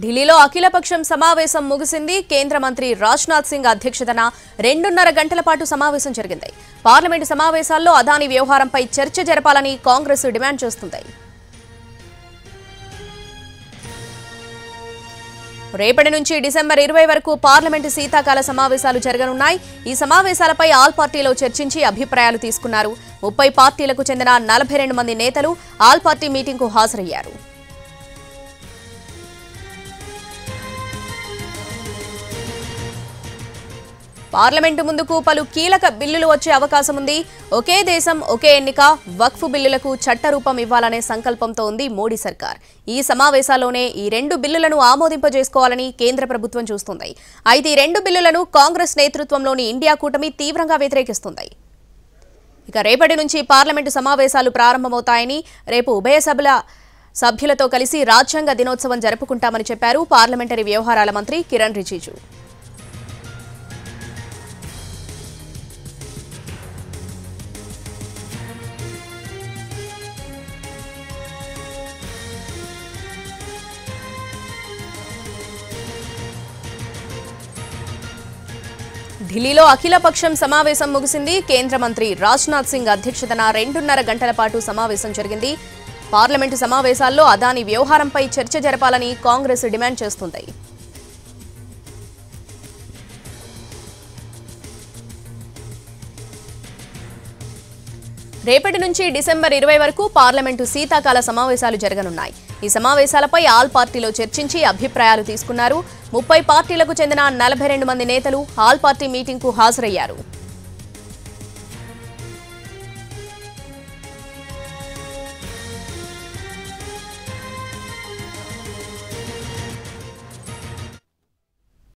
ఢిల్లీలో అఖిలపక్షం సమావేశం ముగిసింది. కేంద్ర మంత్రి రాజ్నాథ్ సింగ్ అధ్యక్షతన 2.5 గంటల పాటు సమావేశం జరిగింది. పార్లమెంటు సమావేశాల్లో అదానీ వ్యవహారంపై చర్చ జరపాలని కాంగ్రెస్ డిమాండ్ చేస్తుంది. రేపటి నుంచి డిసెంబర్ 20 వరకు పార్లమెంటు శీతాకాల సమావేశాలు జరగనున్నాయి. ఈ సమావేశాలపై ఆల్ పార్టీలో చర్చించి అభిప్రాయాలు తీసుకున్నారు. 30 పార్టీలకు చెందిన 42 మంది నేతలు ఆల్ పార్టీ మీటింగ్కు హాజరయ్యారు. పార్లమెంటు ముందుకు పలు కీలక బిల్లులు వచ్చే అవకాశం ఉంది. ఒకే దేశం ఒకే ఎన్నిక, వక్ఫ్ బిల్లులకు చట్టరూపం ఇవ్వాలనే సంకల్పంతో ఉంది మోడీ సర్కార్. ఈ సమావేశాల్లోనే ఈ 2 బిల్లులను ఆమోదింపజేసుకోవాలని కేంద్ర ప్రభుత్వం చూస్తుంది. అయితే ఈ 2 బిల్లులను కాంగ్రెస్ నేతృత్వంలోని ఇండియా కూటమి తీవ్రంగా వ్యతిరేకిస్తుంది. ఇక రేపటి నుంచి పార్లమెంటు సమావేశాలు ప్రారంభమవుతాయని, రేపు ఉభయ సభల సభ్యులతో కలిసి రాజ్యాంగ దినోత్సవం జరుపుకుంటామని చెప్పారు పార్లమెంటరీ వ్యవహారాల మంత్రి కిరణ్ రిజిజు. ఢిల్లీలో అఖిలపక్షం సమావేశం ముగిసింది. కేంద్ర మంత్రి రాజ్నాథ్ సింగ్ అధ్యక్షతన 2.5 గంటల పాటు సమావేశం జరిగింది. పార్లమెంటు సమావేశాల్లో అదానీ వ్యవహారంపై చర్చ జరపాలని కాంగ్రెస్ డిమాండ్ చేస్తుంది. రేపటి నుంచి డిసెంబర్ 20 వరకు పార్లమెంటు శీతాకాల సమావేశాలు జరగనున్నాయి. ఈ సమావేశాలపై ఆల్ పార్టీలో చర్చించి అభిప్రాయాలు తీసుకున్నారు. 30 పార్టీలకు చెందిన 42 మంది నేతలు ఆల్ పార్టీ మీటింగ్కు హాజరయ్యారు.